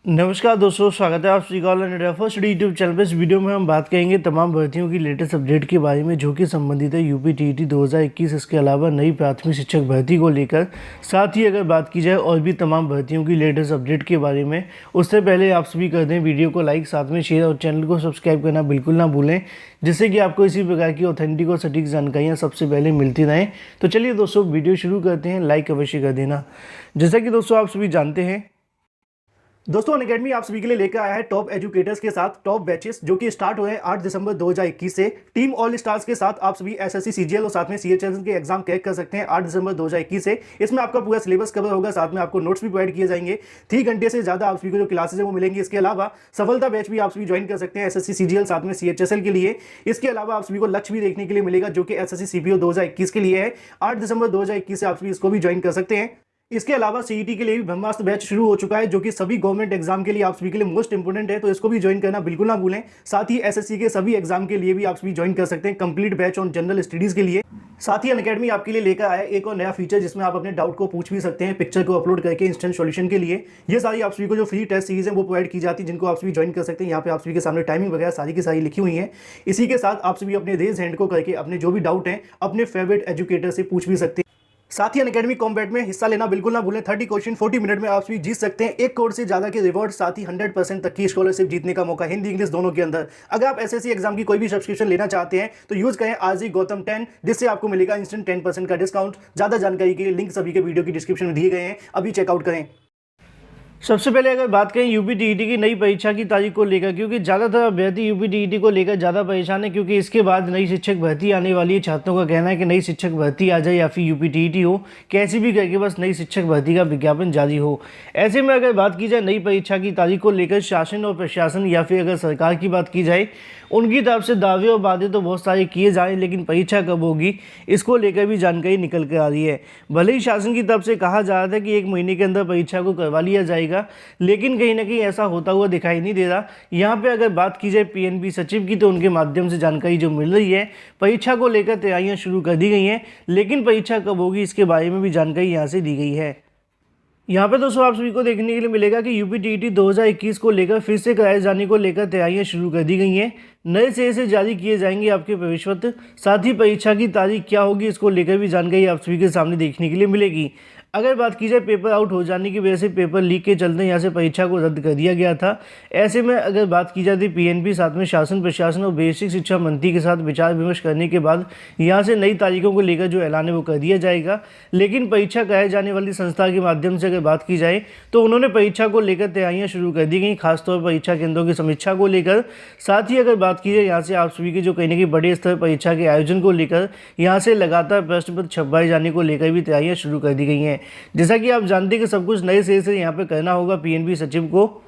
नमस्कार दोस्तों, स्वागत है आप सभी का इंडिया फर्स्ट यूट्यूब चैनल पर। इस वीडियो में हम बात करेंगे तमाम भर्तियों की लेटेस्ट अपडेट के बारे में जो कि संबंधित है यूपी टीईटी 2021। इसके अलावा नई प्राथमिक शिक्षक भर्ती को लेकर, साथ ही अगर बात की जाए और भी तमाम भर्तियों की लेटेस्ट अपडेट के बारे में, उससे पहले आप सभी कर दें वीडियो को लाइक, साथ में शेयर और चैनल को सब्सक्राइब करना बिल्कुल ना भूलें, जिससे कि आपको इसी प्रकार की ऑथेंटिक और सटीक जानकारियाँ सबसे पहले मिलती रहें। तो चलिए दोस्तों, वीडियो शुरू करते हैं। लाइक अवश्य कर देना। जैसा कि दोस्तों आप सभी जानते हैं, दोस्तों अनअकैडमी आप सभी के लिए लेकर आया है टॉप एजुकेटर्स के साथ टॉप बैचेस जो कि स्टार्ट हुए हैं 8 दिसंबर 2021 से। टीम ऑल स्टार्स के साथ आप सभी एसएससी सीजीएल और साथ में सीएचएसएल के एग्जाम क्रैक कर सकते हैं 8 दिसंबर 2021 से। इसमें आपका पूरा सिलेबस कवर होगा, साथ में आपको नोट्स भी प्रोवाइड किए जाएंगे। 3 घंटे से ज्यादा आप सभी को जो क्लासेस है वो मिलेंगी। इसके अलावा सफलता बैच भी आप सभी ज्वाइन कर सकते हैं एसएससी सीजीएल साथ में सीएचएसएल के लिए। इसके अलावा आप सभी को लक्ष्य भी देखने के लिए मिलेगा जो कि एसएससी सीपीओ 2021 के लिए है। 8 दिसंबर 2021 से आप सभी इसको भी ज्वाइन कर सकते हैं। इसके अलावा सीईटी के लिए भी ब्रह्मास्त्र बैच शुरू हो चुका है जो कि सभी गवर्नमेंट एग्जाम के लिए आप सभी के लिए मोस्ट इंपोर्टेंट है, तो इसको भी ज्वाइन करना बिल्कुल ना भूलें। साथ ही एसएससी के सभी एग्जाम के लिए भी आप सभी ज्वाइन कर सकते हैं complete batch on general studies के लिए। साथ ही अनअकैडमी आपके लिए लेकर आया एक और नया फीचर जिसमें आप अपने डाउट को पूछ भी सकते हैं पिक्चर को अपलोड करके इंस्टेंट सॉल्यूशन के लिए। ये सारी आप सभी को जो फ्री टेस्ट सीरीज है वो प्रोवाइड की जाती है, जिनको आप सभी ज्वाइन कर सकते हैं। यहाँ पे आप सभी के सामने टाइमिंग वगैरह सारी की सारी लिखी हुई है। इसी के साथ आप सभी अपने रेज हैंड को करके अपने जो भी डाउट है अपने फेवरेट एजुकेटर से पूछ भी सकते हैं। साथ ही अनअकैडमी कॉम्बैट में हिस्सा लेना बिल्कुल ना भूलें। 30 क्वेश्चन 40 मिनट में आप सभी जीत सकते हैं 1 करोड़ से ज्यादा के रिवॉर्ड, साथ ही 100% तक की स्कॉलरशिप जीतने का मौका हिंदी इंग्लिश दोनों के अंदर। अगर आप एसएससी एग्जाम की कोई भी सब्सक्रिप्शन लेना चाहते हैं तो यूज करें आज ही गौतम 10, जिससे आपको मिलेगा इंस्टेंट 10% का डिस्काउंट। ज्यादा जानकारी के लिए लिंक सभी के वीडियो की डिस्क्रिप्शन में दिए गए हैं, अभी चेकआउट करें। सबसे पहले अगर बात करें यूपी टीईटी की नई परीक्षा की तारीख को लेकर, क्योंकि ज़्यादातर अभ्यर्थी यूपी टीईटी को लेकर ज़्यादा परेशान है, क्योंकि इसके बाद नई शिक्षक भर्ती आने वाली है। छात्रों का कहना है कि नई शिक्षक भर्ती आ जाए या फिर यूपी टीईटी हो, कैसी भी करके बस नई शिक्षक भर्ती का विज्ञापन जारी हो। ऐसे में अगर बात की जाए नई परीक्षा की तारीख को लेकर, शासन और प्रशासन या फिर अगर सरकार की बात की जाए, उनकी तरफ से दावे और वादे तो बहुत सारे किए जाएं, लेकिन परीक्षा कब होगी इसको लेकर भी जानकारी निकल कर आ रही है। भले ही शासन की तरफ से कहा जा रहा था कि 1 महीने के अंदर परीक्षा को करवा लिया जाएगा, लेकिन कहीं ना कहीं ऐसा होता हुआ दिखाई नहीं दे रहा। यहाँ पे अगर बात की जाए पीएनबी सचिव की, तो उनके माध्यम से जानकारी जो मिल रही है, परीक्षा को लेकर तैयारियां शुरू कर दी गई हैं, लेकिन परीक्षा कब होगी इसके बारे में भी जानकारी यहाँ से दी गई है। यहाँ पे दोस्तों आप सभी को देखने के लिए मिलेगा कि यूपी टीईटी 2021 को लेकर फिर से कराए जाने को लेकर तैयारियां शुरू कर दी गई हैं। नए सिरे से जारी किए जाएंगे आपके प्रवेश पत्र, साथ ही परीक्षा की तारीख क्या होगी इसको लेकर भी जानकारी आप सभी के सामने देखने के लिए मिलेगी। अगर बात की जाए पेपर आउट हो जाने की वजह से, पेपर लीक के चलते यहाँ से परीक्षा को रद्द कर दिया गया था। ऐसे में अगर बात की जाती पीएनबी साथ में शासन प्रशासन और बेसिक शिक्षा मंत्री के साथ विचार विमर्श करने के बाद यहाँ से नई तारीखों को लेकर जो ऐलान है वो कर दिया जाएगा। लेकिन परीक्षा कराए जाने वाली संस्था के माध्यम से अगर बात की जाए तो उन्होंने परीक्षा को लेकर तैयारियाँ शुरू कर दी गई, खासतौर पर परीक्षा केंद्रों की समीक्षा को लेकर। साथ ही अगर बात की जाए यहाँ से आप सभी के जो कहीं ना कहीं बड़े स्तर परीक्षा के आयोजन को लेकर, यहाँ से लगातार प्रश्न पत्र छपवाए जाने को लेकर भी तैयारियाँ शुरू कर दी गई हैं। जैसा कि आप जानते हैं कि सब कुछ नए सिरे से यहाँ पे करना होगा पीएनबी सचिव को।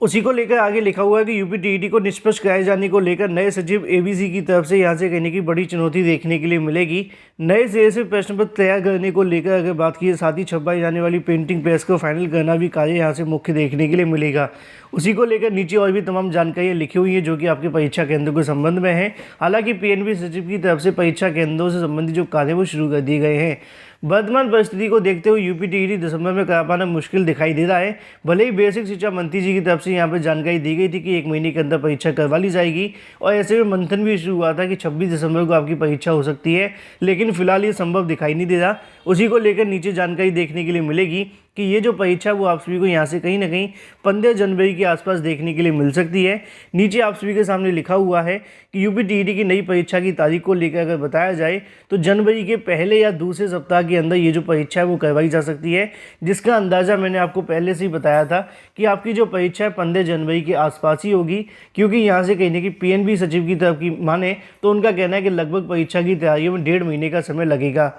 उसी को लेकर आगे लिखा हुआ है कि यूपी टीईटी को निष्पक्ष कराए जाने को लेकर नए सचिव एबीसी की तरफ से यहाँ से कहने की बड़ी चुनौती देखने के लिए मिलेगी। नए सिरे से प्रश्न पत्र तैयार करने को लेकर अगर बात की, साथ ही छपाई जाने वाली प्रिंटिंग प्रेस को फाइनल करना भी कार्य यहाँ से मुख्य देखने के लिए मिलेगा। उसी को लेकर नीचे और भी तमाम जानकारियाँ लिखी हुई है जो कि आपके परीक्षा केंद्रों के संबंध में है। हालांकि पीएनबी सचिव की तरफ से परीक्षा केंद्रों से संबंधित जो कार्य वो शुरू कर दिए गए हैं। वर्तमान परिस्थिति को देखते हुए यूपी टीईटी दिसंबर में करा पाना मुश्किल दिखाई दे रहा है। भले ही बेसिक शिक्षा मंत्री जी की तरफ से यहाँ पर जानकारी दी गई थी कि 1 महीने के अंदर परीक्षा करवा ली जाएगी, और ऐसे में मंथन भी शुरू हुआ था कि 26 दिसंबर को आपकी परीक्षा हो सकती है, लेकिन फिलहाल ये संभव दिखाई नहीं दे रहा। उसी को लेकर नीचे जानकारी देखने के लिए मिलेगी कि ये जो परीक्षा वो आप सभी को यहाँ से कहीं ना कहीं 15 जनवरी के आसपास देखने के लिए मिल सकती है। नीचे आप सभी के सामने लिखा हुआ है कि यूपी टीईटी की नई परीक्षा की तारीख को लेकर अगर बताया जाए तो जनवरी के पहले या दूसरे सप्ताह के अंदर ये जो परीक्षा है वो करवाई जा सकती है, जिसका अंदाज़ा मैंने आपको पहले से ही बताया था कि आपकी जो परीक्षा है 15 जनवरी के आसपास ही होगी, क्योंकि यहाँ से कहीं ना कहीं पीएनबी सचिव की तरफ की माने तो उनका कहना है कि लगभग परीक्षा की तैयारियों में 1.5 महीने का समय लगेगा।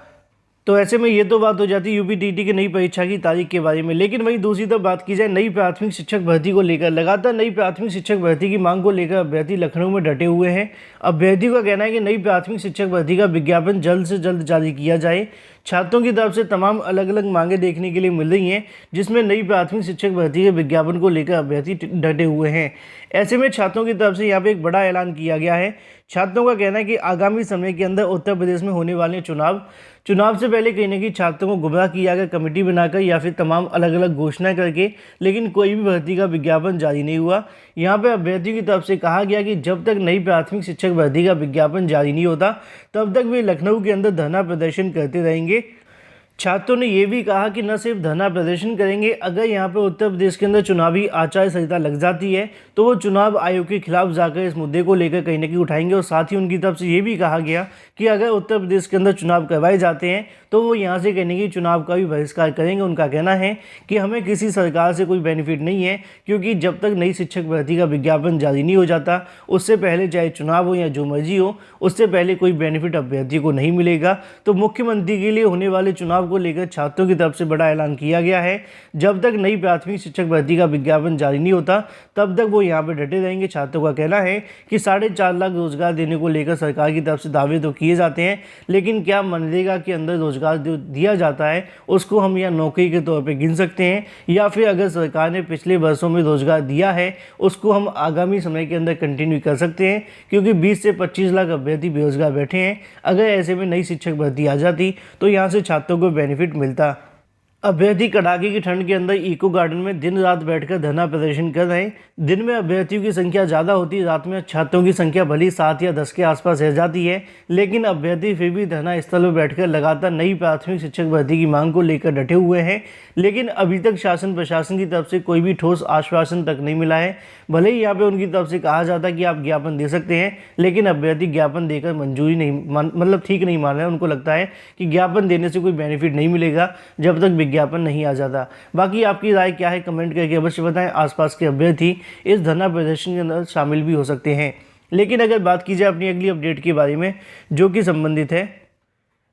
तो ऐसे में ये तो बात हो जाती है यूपी टीईटी की नई परीक्षा की तारीख के बारे में। लेकिन वहीं दूसरी तरफ बात की जाए नई प्राथमिक शिक्षक भर्ती को लेकर, लगातार नई प्राथमिक शिक्षक भर्ती की मांग को लेकर अभ्यर्थी लखनऊ में डटे हुए हैं। अभ्यर्थियों का कहना है कि नई प्राथमिक शिक्षक भर्ती का विज्ञापन जल्द से जल्द जारी किया जाए, छात्रों की तरफ से तमाम अलग अलग मांगे देखने के लिए मिल रही हैं, जिसमें नई प्राथमिक शिक्षक भर्ती के विज्ञापन को लेकर अभ्यर्थी डटे हुए हैं। ऐसे में छात्रों की तरफ से यहाँ पे एक बड़ा ऐलान किया गया है। छात्रों का कहना है कि आगामी समय के अंदर उत्तर प्रदेश में होने वाले चुनाव से पहले कहीं ना कहीं छात्रों को गुमराह किया गया, कमेटी बनाकर या फिर तमाम अलग अलग घोषणा करके, लेकिन कोई भी भर्ती का विज्ञापन जारी नहीं हुआ। यहाँ पे अभ्यर्थियों की तरफ से कहा गया कि जब तक नई प्राथमिक शिक्षक भर्ती का विज्ञापन जारी नहीं होता तब तक वे लखनऊ के अंदर धरना प्रदर्शन करते रहेंगे। छात्रों ने यह भी कहा कि न सिर्फ धरना प्रदर्शन करेंगे, अगर यहाँ पर उत्तर प्रदेश के अंदर चुनावी आचार संहिता लग जाती है तो वो चुनाव आयोग के खिलाफ जाकर इस मुद्दे को लेकर कहीं ना कहीं उठाएंगे। और साथ ही उनकी तरफ से ये भी कहा गया कि अगर उत्तर प्रदेश के अंदर चुनाव करवाए जाते हैं तो वो यहाँ से कहने की चुनाव का भी बहिष्कार करेंगे। उनका कहना है कि हमें किसी सरकार से कोई बेनिफिट नहीं है, क्योंकि जब तक नई शिक्षक भर्ती का विज्ञापन जारी नहीं हो जाता उससे पहले चाहे चुनाव हो या जो मर्जी हो, उससे पहले कोई बेनिफिट अभ्यर्थी को नहीं मिलेगा। तो मुख्यमंत्री के लिए होने वाले चुनाव को लेकर छात्रों की तरफ से बड़ा ऐलान किया गया है। जब तक नई प्राथमिक शिक्षक भर्ती का विज्ञापन जारी नहीं होता तब तक वो यहाँ पर डटे रहेंगे। छात्रों का कहना है कि 4.5 लाख रोजगार देने को लेकर सरकार की तरफ से दावे तो किए जाते हैं, लेकिन क्या मनरेगा के अंदर रोजगार जो दिया जाता है उसको हम यहाँ नौकरी के तौर पे गिन सकते हैं, या फिर अगर सरकार ने पिछले वर्षों में रोजगार दिया है उसको हम आगामी समय के अंदर कंटिन्यू कर सकते हैं, क्योंकि 20 से 25 लाख अभ्यर्थी बेरोजगार बैठे हैं। अगर ऐसे में नई शिक्षक भर्ती आ जाती तो यहाँ से छात्रों को बेनिफिट मिलता। अभ्यर्थी कड़ाके की ठंड के अंदर इको गार्डन में दिन रात बैठकर धरना प्रदर्शन कर रहे हैं। दिन में अभ्यर्थियों की संख्या ज़्यादा होती है, रात में छात्रों की संख्या भली 7 या 10 के आसपास रह जाती है, लेकिन अभ्यर्थी फिर भी धरना स्थल पर बैठकर लगातार नई प्राथमिक शिक्षक भर्ती की मांग को लेकर डटे हुए हैं। लेकिन अभी तक शासन प्रशासन की तरफ से कोई भी ठोस आश्वासन तक नहीं मिला है। भले ही यहाँ पे उनकी तरफ से कहा जाता है कि आप ज्ञापन दे सकते हैं, लेकिन अभ्यर्थी ज्ञापन देकर मंजूरी नहीं मतलब ठीक नहीं मान रहे हैं। उनको लगता है कि ज्ञापन देने से कोई बेनिफिट नहीं मिलेगा जब तक विज्ञापन नहीं आ जाता। बाकी आपकी राय क्या है कमेंट करके अवश्य बताएं। आसपास के अभ्यर्थी इस धरना प्रदर्शन के अंदर शामिल भी हो सकते हैं। लेकिन अगर बात की जाए अपनी अगली अपडेट के बारे में जो कि संबंधित है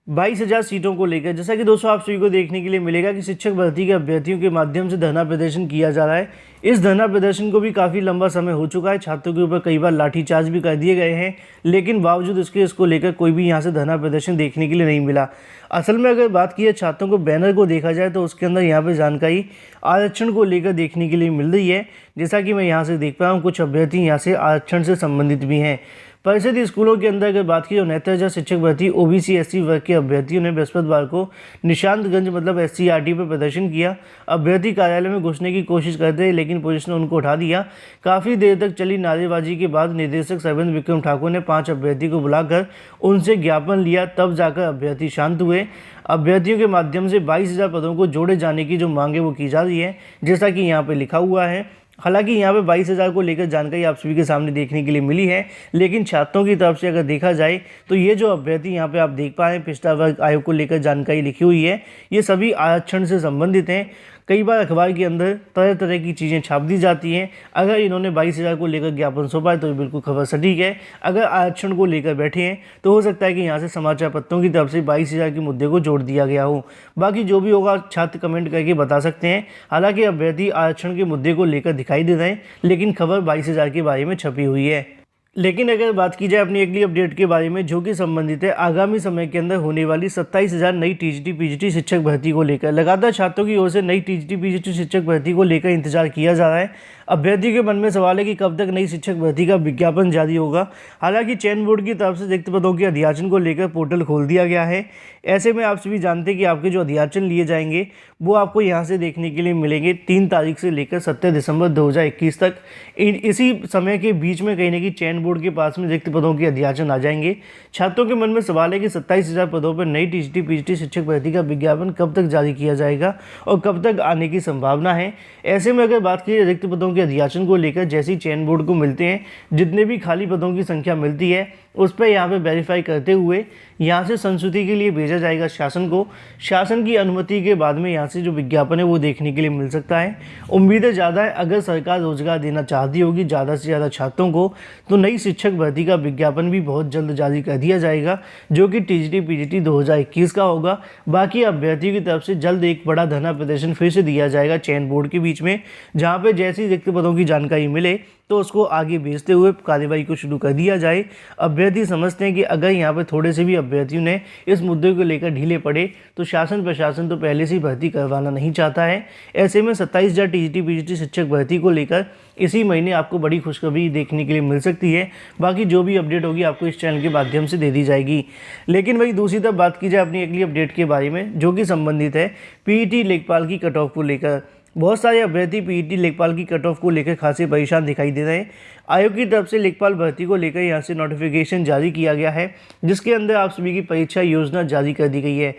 22,000 सीटों को लेकर, जैसा कि दोस्तों आप सभी को देखने के लिए मिलेगा कि शिक्षक भर्ती के अभ्यर्थियों के माध्यम से धरना प्रदर्शन किया जा रहा है। इस धरना प्रदर्शन को भी काफ़ी लंबा समय हो चुका है। छात्रों के ऊपर कई बार लाठीचार्ज भी कर दिए गए हैं, लेकिन बावजूद इसको लेकर कोई भी यहाँ से धरना प्रदर्शन देखने के लिए नहीं मिला। असल में अगर बात की है छात्रों को बैनर को देखा जाए तो उसके अंदर यहाँ पर जानकारी आरक्षण को लेकर देखने के लिए मिल रही है। जैसा कि मैं यहाँ से देख पा रहा हूँ कुछ अभ्यर्थी यहाँ से आरक्षण से संबंधित भी हैं। परिषद स्कूलों के अंदर अगर बात की तो 69,000 शिक्षक भर्ती ओबीसी एससी वर्ग के अभ्यर्थियों ने बृहस्पतिवार को निशांतगंज मतलब SCRT पर प्रदर्शन किया। अभ्यर्थी कार्यालय में घुसने की कोशिश करते हैं, लेकिन पुलिस ने उनको उठा दिया। काफ़ी देर तक चली नारेबाजी के बाद निदेशक सर्वेंद्र विक्रम ठाकुर ने 5 अभ्यर्थी को बुलाकर उनसे ज्ञापन लिया, तब जाकर अभ्यर्थी शांत हुए। अभ्यर्थियों के माध्यम से 22,000 पदों को जोड़े जाने की जो मांग है वो की जा रही है, जैसा कि यहाँ पर लिखा हुआ है। हालांकि यहाँ पे 22,000 को लेकर जानकारी आप सभी के सामने देखने के लिए मिली है, लेकिन छात्रों की तरफ से अगर देखा जाए तो ये जो अभ्यर्थी यहाँ पे आप देख पा रहे हैं पिछड़ा वर्ग आयोग को लेकर जानकारी लिखी हुई है, ये सभी आरक्षण से संबंधित हैं। कई बार अखबार के अंदर तरह तरह की चीज़ें छाप दी जाती हैं। अगर इन्होंने 22,000 को लेकर ज्ञापन सौंपा है तो ये बिल्कुल खबर सटीक है। अगर आरक्षण को लेकर बैठे हैं तो हो सकता है कि यहाँ से समाचार पत्रों की तरफ से 22,000 के मुद्दे को जोड़ दिया गया हो। बाकी जो भी होगा छात्र कमेंट करके बता सकते हैं। हालांकि अभ्यर्थी आरक्षण के मुद्दे को लेकर दिखाई दे रहे हैं, लेकिन खबर 22,000 के बारे में छपी हुई है। लेकिन अगर बात की जाए अपनी अगली अपडेट के बारे में जो कि संबंधित है आगामी समय के अंदर होने वाली 27,000 नई टीजीटी पीजीटी शिक्षक भर्ती को लेकर, लगातार छात्रों की ओर से नई टीजीटी पीजीटी शिक्षक भर्ती को लेकर इंतजार किया जा रहा है। अभ्यर्थी के मन में सवाल है कि कब तक नई शिक्षक भर्ती का विज्ञापन जारी होगा। हालांकि चयन बोर्ड की तरफ से रिक्त पदों के अध्याचन को लेकर पोर्टल खोल दिया गया है। ऐसे में आप सभी जानते हैं कि आपके जो अध्याचन लिए जाएंगे वो आपको यहाँ से देखने के लिए मिलेंगे 3 तारीख से लेकर 17 दिसंबर 2021 तक। इसी समय के बीच में कहीं ना कहीं चयन बोर्ड के पास में रिक्त पदों के अध्याचन आ जाएंगे। छात्रों के मन में सवाल है कि 27,000 पदों पर नई टीजीटी पीजीटी शिक्षक भर्ती का विज्ञापन कब तक जारी किया जाएगा और कब तक आने की संभावना है। ऐसे में अगर बात की रिक्त पदों के अध्याचन को लेकर जैसे ही चयन बोर्ड को मिलते हैं, जितने भी खाली पदों की संख्या मिलती है उस पर यहाँ पे वेरीफाई करते हुए यहाँ से संस्तुति के लिए भेजा जाएगा शासन को। शासन की अनुमति के बाद में यहाँ से जो विज्ञापन है वो देखने के लिए मिल सकता है। उम्मीदें ज़्यादा है, अगर सरकार रोजगार देना चाहती होगी ज़्यादा से ज़्यादा छात्रों को, तो नई शिक्षक भर्ती का विज्ञापन भी बहुत जल्द जारी कर दिया जाएगा, जो कि टीजीटी पीजीटी 2021 का होगा। बाकी अभ्यर्थियों की तरफ से जल्द एक बड़ा धरना प्रदर्शन फिर से दिया जाएगा चयन बोर्ड के बीच में, जहाँ पर जैसी रिक्त पदों की जानकारी मिले तो उसको आगे भेजते हुए कार्यवाही को शुरू कर दिया जाए। अभ्यर्थी समझते हैं कि अगर यहाँ पर थोड़े से भी अभ्यर्थियों ने इस मुद्दे को लेकर ढीले पड़े तो शासन प्रशासन तो पहले से ही भर्ती करवाना नहीं चाहता है। ऐसे में 27,000 टीजीटी पीजीटी शिक्षक भर्ती को लेकर इसी महीने आपको बड़ी खुशखबरी देखने के लिए मिल सकती है। बाकी जो भी अपडेट होगी आपको इस चैनल के माध्यम से दे दी जाएगी। लेकिन वही दूसरी तरफ बात की जाए अपनी अगली अपडेट के बारे में, जो कि संबंधित है पीईटी लेखपाल की कट ऑफ को लेकर। बहुत सारे अभ्यर्थी पीईटी लेखपाल की कट ऑफ को लेकर खासे परेशान दिखाई दे रहे हैं। आयोग की तरफ से लेखपाल भर्ती को लेकर यहाँ से नोटिफिकेशन जारी किया गया है, जिसके अंदर आप सभी की परीक्षा योजना जारी कर दी गई है।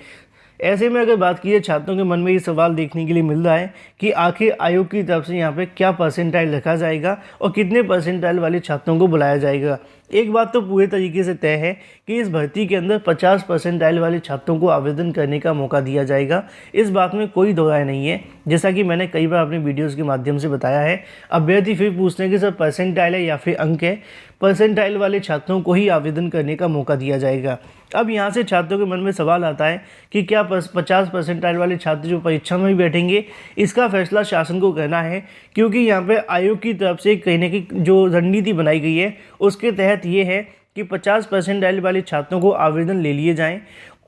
ऐसे में अगर बात की जाए, छात्रों के मन में ये सवाल देखने के लिए मिल रहा है कि आखिर आयोग की तरफ से यहाँ पे क्या परसेंटाइल रखा जाएगा और कितने परसेंटाइल वाले छात्रों को बुलाया जाएगा। एक बात तो पूरे तरीके से तय है कि इस भर्ती के अंदर 50 परसेंटाइल वाले छात्रों को आवेदन करने का मौका दिया जाएगा। इस बात में कोई दो राय नहीं है, जैसा कि मैंने कई बार अपने वीडियोस के माध्यम से बताया है। अभ्यर्थी फिर पूछते हैं कि सर परसेंटाइल है या फिर अंक है। परसेंटाइल वाले छात्रों को ही आवेदन करने का मौका दिया जाएगा। अब यहाँ से छात्रों के मन में सवाल आता है कि क्या 50 परसेंटाइल वाले छात्र जो परीक्षा में भी बैठेंगे, इसका फैसला शासन को करना है, क्योंकि यहाँ पे आयोग की तरफ से कहीं न कहीं जो रणनीति बनाई गई है उसके तहत ये है कि 50 परसेंटाइल वाले छात्रों को आवेदन ले लिए जाएं।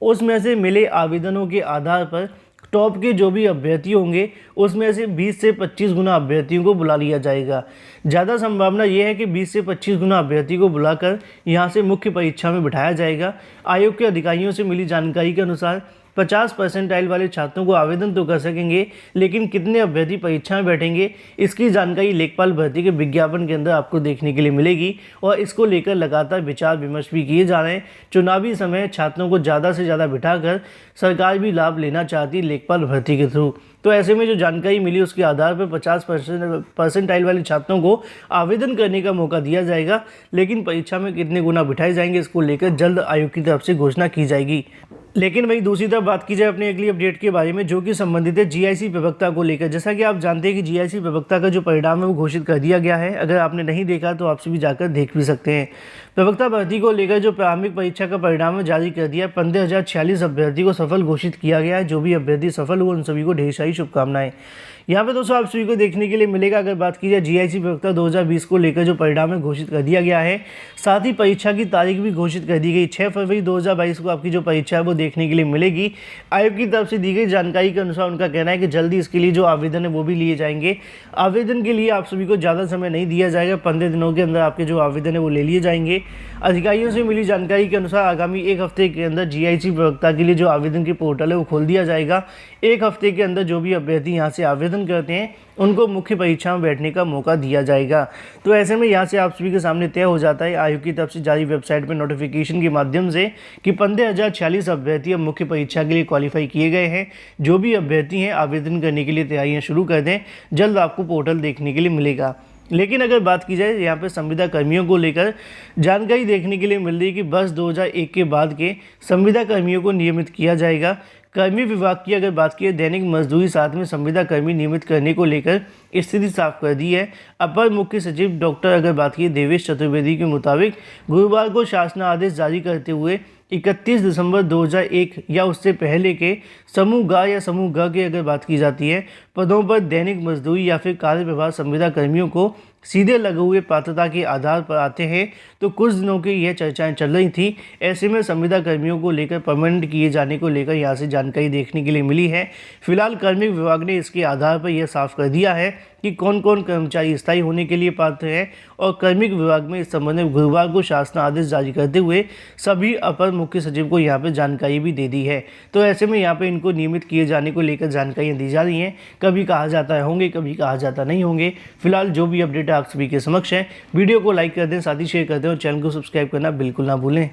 उसमें से मिले आवेदनों के आधार पर टॉप के जो भी अभ्यर्थी होंगे उसमें से 20 से 25 गुना अभ्यर्थियों को बुला लिया जाएगा। ज़्यादा संभावना ये है कि 20 से 25 गुना अभ्यर्थी को बुलाकर यहाँ से मुख्य परीक्षा में बिठाया जाएगा। आयोग के अधिकारियों से मिली जानकारी के अनुसार 50 परसेंटाइल वाले छात्रों को आवेदन तो कर सकेंगे, लेकिन कितने अभ्यर्थी परीक्षा में बैठेंगे इसकी जानकारी लेखपाल भर्ती के विज्ञापन के अंदर आपको देखने के लिए मिलेगी। और इसको लेकर लगातार विचार विमर्श भी किए जा रहे हैं। चुनावी समय छात्रों को ज़्यादा से ज़्यादा बिठाकर सरकार भी लाभ लेना चाहती है लेखपाल भर्ती के थ्रू। तो ऐसे में जो जानकारी मिली उसके आधार पर 50 परसेंटाइल वाले छात्रों को आवेदन करने का मौका दिया जाएगा, लेकिन परीक्षा में कितने गुना बिठाए जाएंगे इसको लेकर जल्द आयोग की तरफ से घोषणा की जाएगी। लेकिन वही दूसरी तरफ बात की जाए अपनी अगली अपडेट के बारे में, जो कि संबंधित है जीआईसी प्रवक्ता को लेकर। जैसा कि आप जानते हैं कि जीआईसी प्रवक्ता का जो परिणाम है वो घोषित कर दिया गया है। अगर आपने नहीं देखा तो आपसे भी जाकर देख भी सकते हैं। प्रवक्ता भर्ती को लेकर जो प्रारंभिक परीक्षा का परिणाम जारी कर दिया। 15,046 अभ्यर्थी को सफल घोषित किया गया है। जो भी अभ्यर्थी सफल हुए उन सभी को ढेर सारी शुभकामनाएं। यहाँ पे दोस्तों आप सभी को देखने के लिए मिलेगा। अगर बात की जाए जीआईसी प्रवक्ता 2020 को लेकर जो परिणाम है घोषित कर दिया गया है, साथ ही परीक्षा की तारीख भी घोषित कर दी गई। 6 फरवरी 2022 को आपकी जो परीक्षा है वो देखने के लिए मिलेगी। आयोग की तरफ से दी गई जानकारी के अनुसार उनका कहना है कि जल्दी इसके लिए जो आवेदन है वो भी लिए जाएंगे। आवेदन के लिए आप सभी को ज़्यादा समय नहीं दिया जाएगा, 15 दिनों के अंदर आपके जो आवेदन है वो ले लिए जाएंगे। अधिकारियों से मिली जानकारी के अनुसार आगामी 1 हफ्ते के अंदर जीआईसी प्रवक्ता के लिए जो आवेदन की पोर्टल है वो खोल दिया जाएगा। 1 हफ्ते के अंदर जो भी अभ्यर्थी यहाँ से आवेदन करते हैं उनको मुख्य परीक्षा में बैठने का मौका दिया जाएगा। तो ऐसे में यहाँ से आप सभी के सामने तय हो जाता है आयोग की तरफ से जारी वेबसाइट पर नोटिफिकेशन के माध्यम से कि 15,046 अभ्यर्थी अब मुख्य परीक्षा के लिए क्वालिफाई किए गए हैं। जो भी अभ्यर्थी हैं आवेदन करने के लिए तैयारियां शुरू कर दें, जल्द आपको पोर्टल देखने के लिए मिलेगा। लेकिन अगर बात की जाए यहाँ पे संविदा कर्मियों को लेकर जानकारी देखने के लिए मिल रही है कि वर्ष 2001 के बाद के संविदा कर्मियों को नियमित किया जाएगा। कर्मी विभाग की अगर बात की दैनिक मजदूरी साथ में संविदा कर्मी नियमित करने को लेकर स्थिति साफ कर दी है। अपर मुख्य सचिव डॉक्टर अगर बात की देवेश चतुर्वेदी के मुताबिक गुरुवार को शासन आदेश जारी करते हुए 31 दिसंबर 2001 या उससे पहले के समूह ग या समूह ग की अगर बात की जाती है पदों पर दैनिक मजदूरी या फिर कार्य विभाग संविदा कर्मियों को सीधे लगे हुए पात्रता के आधार पर आते हैं। तो कुछ दिनों की यह चर्चाएं चल रही थी। ऐसे में संविदा कर्मियों को लेकर परमानेंट किए जाने को लेकर यहाँ से जानकारी देखने के लिए मिली है। फिलहाल कार्मिक विभाग ने इसके आधार पर यह साफ कर दिया है कि कौन कौन कर्मचारी स्थायी होने के लिए पात्र हैं, और कार्मिक विभाग में इस संबंध में गुरुवार को शासन आदेश जारी करते हुए सभी अपर मुख्य सचिव को यहाँ पे जानकारी भी दे दी है। तो ऐसे में यहाँ पे इनको नियमित किए जाने को लेकर जानकारियाँ दी जा रही हैं। कभी कहा जाता है होंगे, कभी कहा जाता नहीं होंगे। फिलहाल जो भी अपडेट आप सभी के समक्ष है, वीडियो को लाइक कर दें, साथ ही शेयर कर दें और चैनल को सब्सक्राइब करना बिल्कुल ना भूलें।